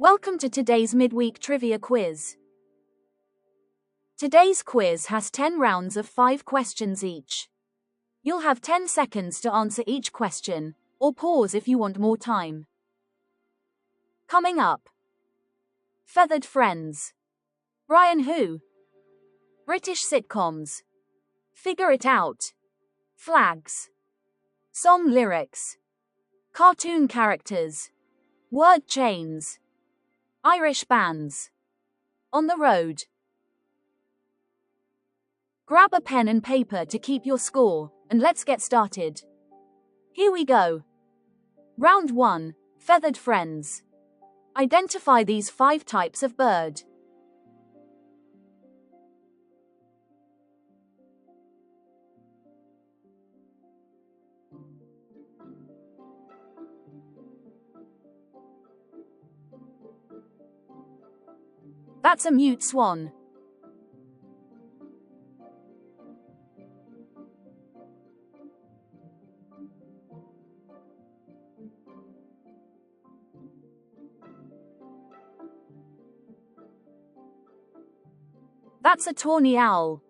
Welcome to today's midweek trivia quiz. Today's quiz has 10 rounds of 5 questions each. You'll have 10 seconds to answer each question, or pause if you want more time. Coming up: Feathered Friends, Brian Who, British sitcoms, Figure It Out, Flags, Song lyrics, Cartoon characters, Word chains, Irish bands, On the road. Grab a pen and paper to keep your score, and let's get started. Here we go. Round 1, Feathered Friends. Identify these 5 types of bird. That's a mute swan. That's a tawny owl.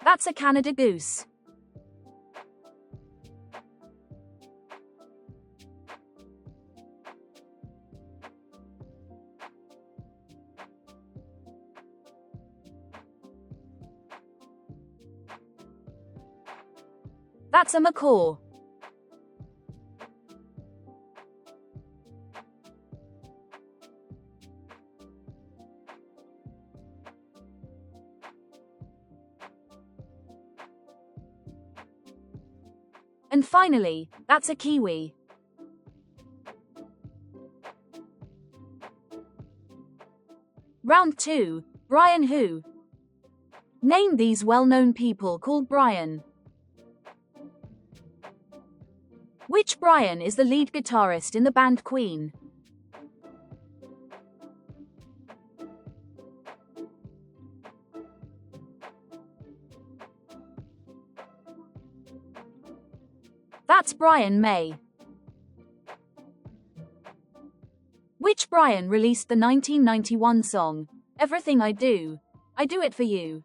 That's a Canada goose. That's a macaw. And finally, that's a kiwi. Round 2, Brian Who. Name these well-known people called Brian. Which Brian is the lead guitarist in the band Queen? That's Brian May. Which Brian released the 1991 song, Everything I Do It For You?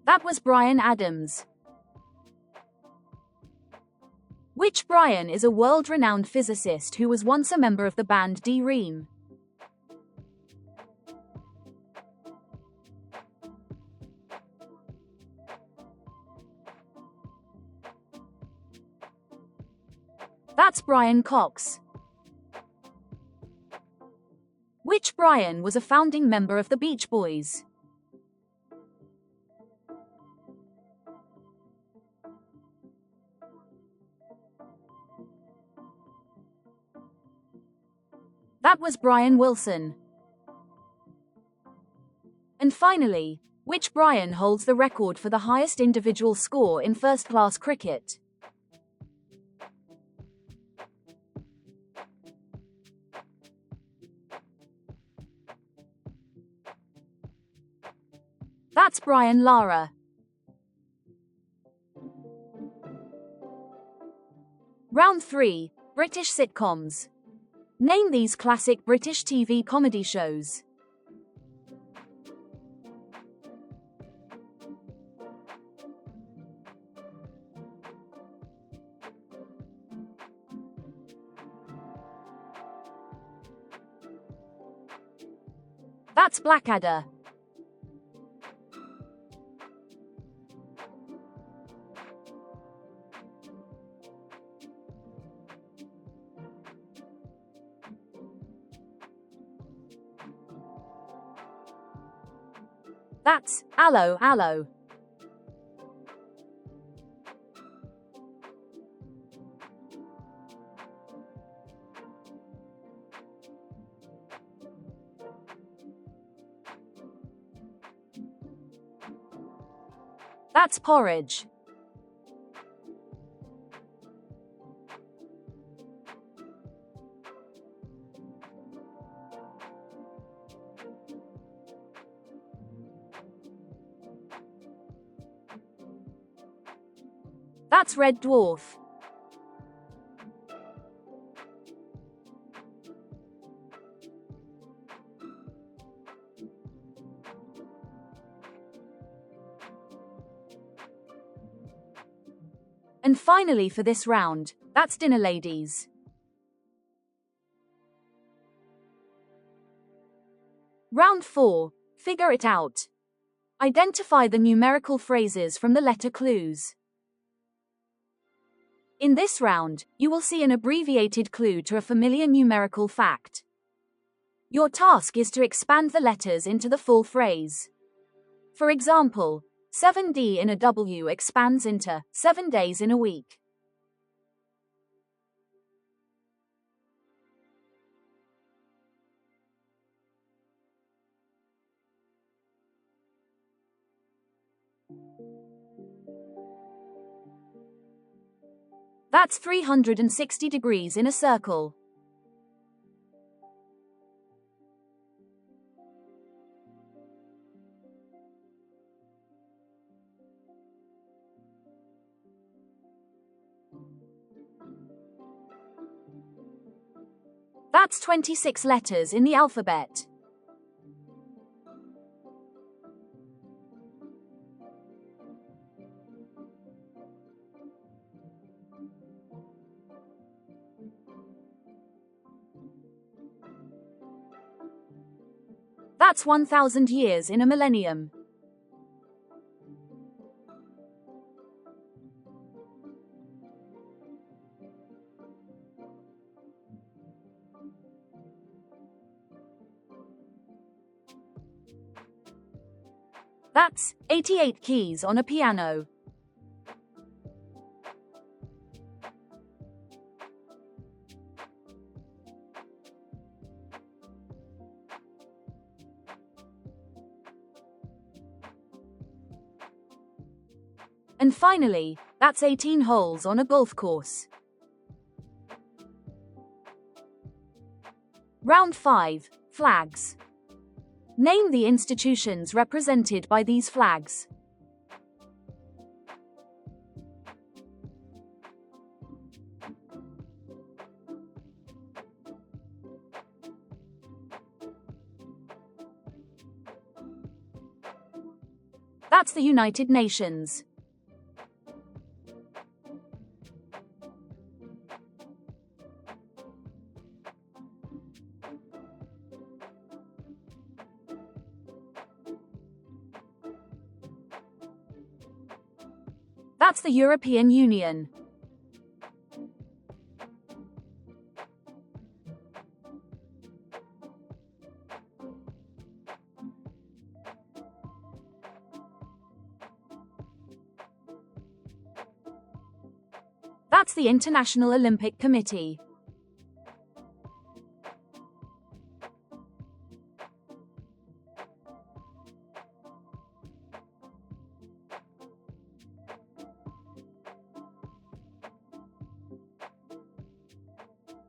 That was Bryan Adams. Which Brian is a world-renowned physicist who was once a member of the band D-Ream? That's Brian Cox. Which Brian was a founding member of the Beach Boys? That was Brian Wilson. And finally, which Brian holds the record for the highest individual score in first-class cricket? That's Brian Lara. Round 3, British sitcoms. Name these classic British TV comedy shows. That's Blackadder. That's Allo Allo. That's porridge. That's red dwarf. And finally for this round, that's dinner ladies. Round 4. Figure it out. Identify the numerical phrases from the letter clues. In this round, you will see an abbreviated clue to a familiar numerical fact. Your task is to expand the letters into the full phrase. For example, 7D in a W expands into 7 days in a week. That's 360 degrees in a circle. That's 26 letters in the alphabet. That's 1,000 years in a millennium. That's 88 keys on a piano. And finally, that's 18 holes on a golf course. Round 5. Flags. Name the institutions represented by these flags. That's the United Nations. That's the European Union. That's the International Olympic Committee.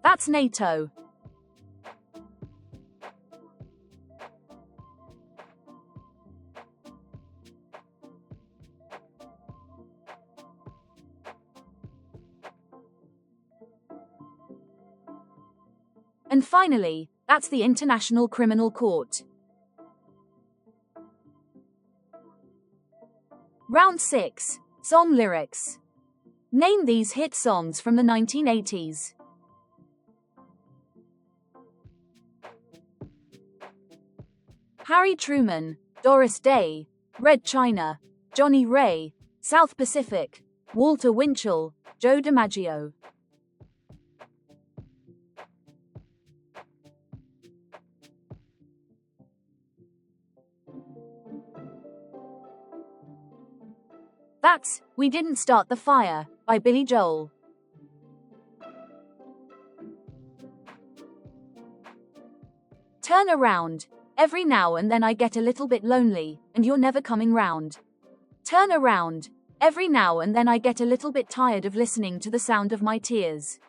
That's NATO. And finally, that's the International Criminal Court. Round 6. Song lyrics. Name these hit songs from the 1980s. Harry Truman, Doris Day, Red China, Johnny Ray, South Pacific, Walter Winchell, Joe DiMaggio. That's We Didn't Start the Fire by Billy Joel. Turn around. Every now and then I get a little bit lonely, and you're never coming round. Turn around. Every now and then I get a little bit tired of listening to the sound of my tears.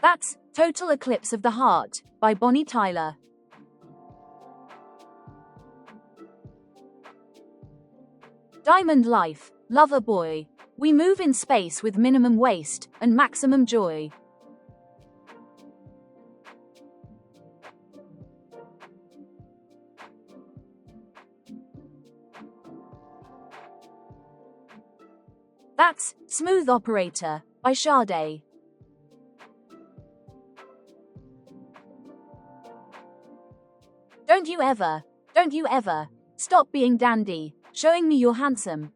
That's Total Eclipse of the Heart by Bonnie Tyler. Diamond Life, Lover Boy. We move in space with minimum waste and maximum joy. That's Smooth Operator by Sade. Don't you ever stop being dandy, showing me you're handsome.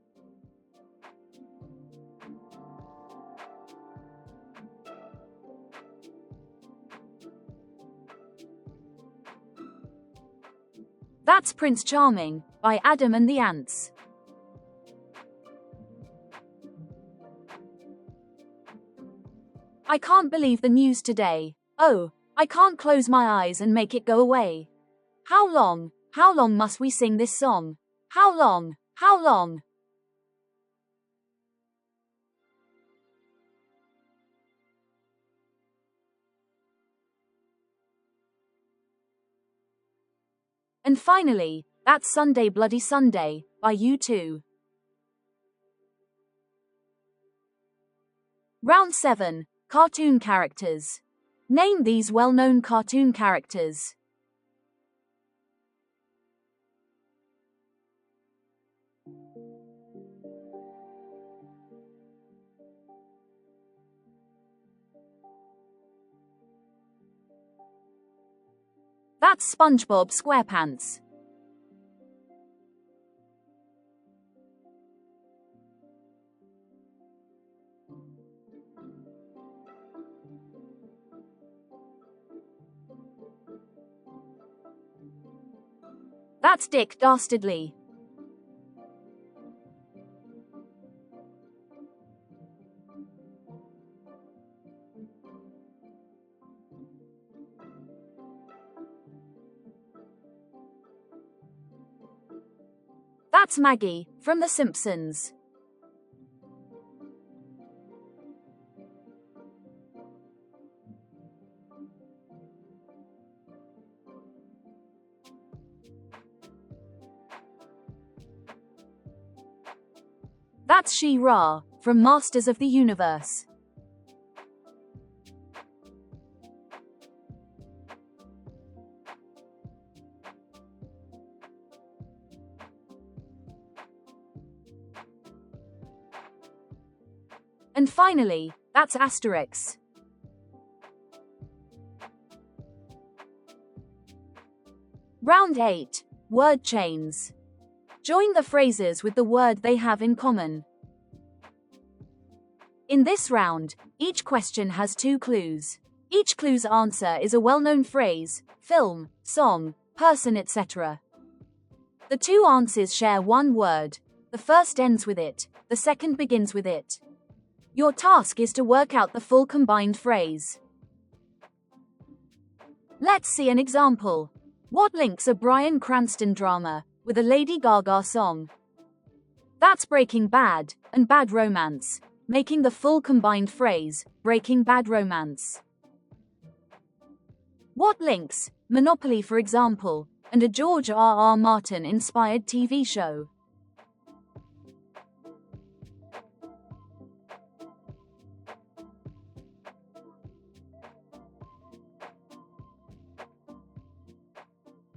That's Prince Charming by Adam and the Ants. I can't believe the news today. Oh, I can't close my eyes and make it go away. How long must we sing this song? How long? And finally, that's Sunday Bloody Sunday by U2. Round 7. Cartoon characters. Name these well-known cartoon characters. That's SpongeBob SquarePants. That's Dick Dastardly. That's Maggie from The Simpsons. That's She-Ra from Masters of the Universe. And finally, that's Asterix. Round 8. Word chains. Join the phrases with the word they have in common. In this round, each question has 2 clues. Each clue's answer is a well-known phrase, film, song, person, etc. The 2 answers share one word. The first ends with it, the second begins with it. Your task is to work out the full combined phrase. Let's see an example. What links a Bryan Cranston drama with a Lady Gaga song? That's Breaking Bad and Bad Romance, making the full combined phrase, Breaking Bad Romance. What links Monopoly, for example, and a George R.R. Martin inspired TV show?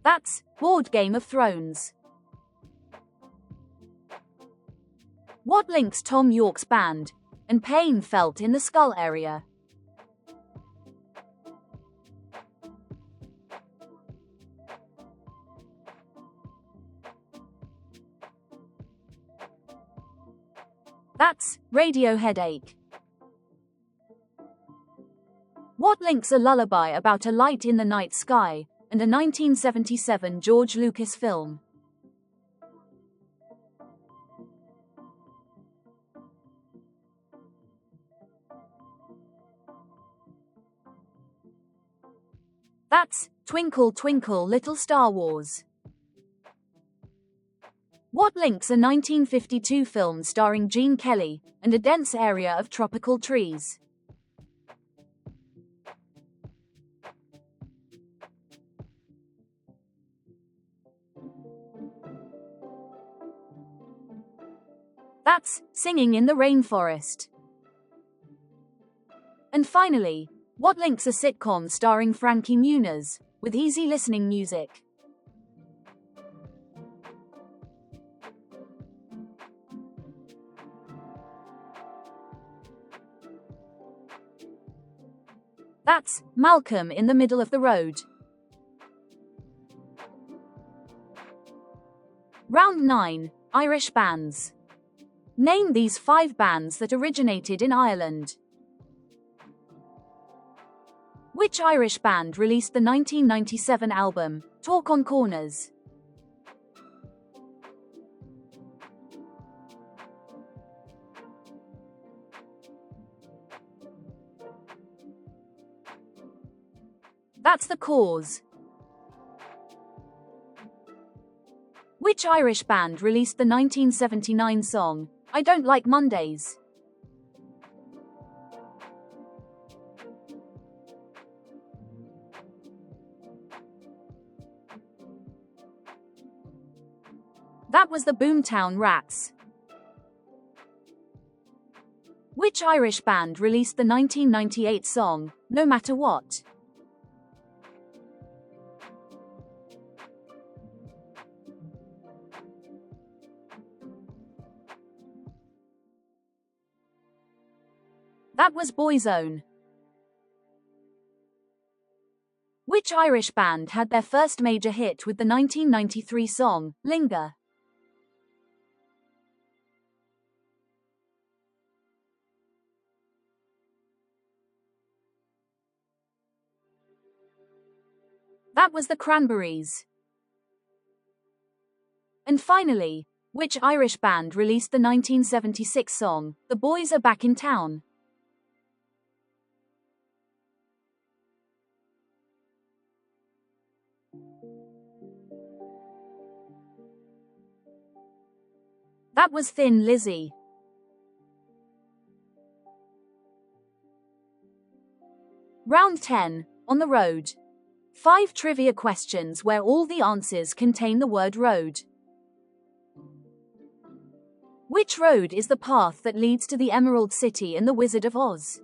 That's Board Game of Thrones. What links Tom York's band and pain felt in the skull area? That's Radio Headache. What links a lullaby about a light in the night sky and a 1977 George Lucas film? That's Twinkle Twinkle Little Star Wars. What links a 1952 film starring Gene Kelly and a dense area of tropical trees? That's Singing in the Rainforest. And finally, what links a sitcom starring Frankie Muniz with easy listening music? That's Malcolm in the Middle of the Road. Round 9. Irish bands. Name these 5 bands that originated in Ireland. Which Irish band released the 1997 album, Talk on Corners? That's The Cause. Which Irish band released the 1979 song, I Don't Like Mondays? That was the Boomtown Rats. Which Irish band released the 1998 song, No Matter What? That was Boyzone. Which Irish band had their first major hit with the 1993 song, Linger? That was the Cranberries. And finally, which Irish band released the 1976 song, The Boys Are Back in Town? That was Thin Lizzy. Round 10. On the road. 5 trivia questions where all the answers contain the word road. Which road is the path that leads to the Emerald City in The Wizard of Oz?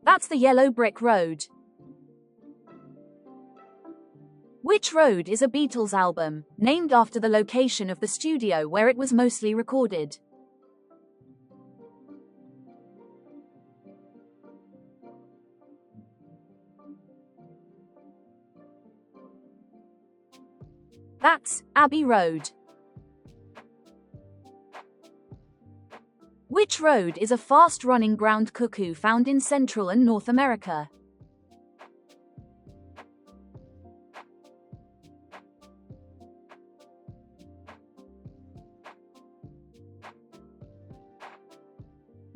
That's the Yellow Brick Road. Which road is a Beatles album, named after the location of the studio where it was mostly recorded? That's Abbey Road. Which road is a fast-running ground cuckoo found in Central and North America?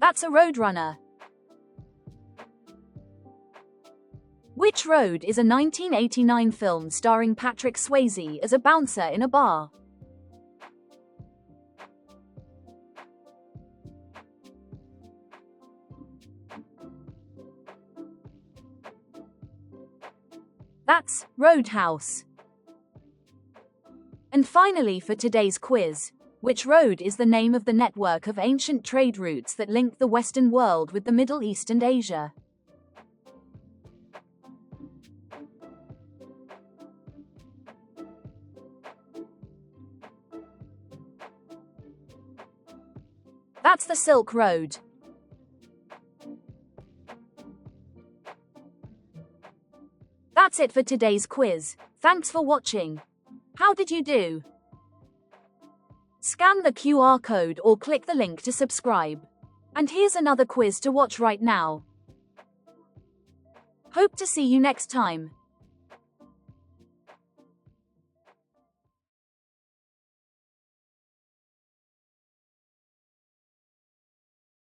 That's a roadrunner. Which road is a 1989 film starring Patrick Swayze as a bouncer in a bar? That's Roadhouse. And finally for today's quiz, which road is the name of the network of ancient trade routes that link the Western world with the Middle East and Asia? That's the Silk Road. That's it for today's quiz. Thanks for watching. How did you do? Scan the QR code or click the link to subscribe. And here's another quiz to watch right now. Hope to see you next time.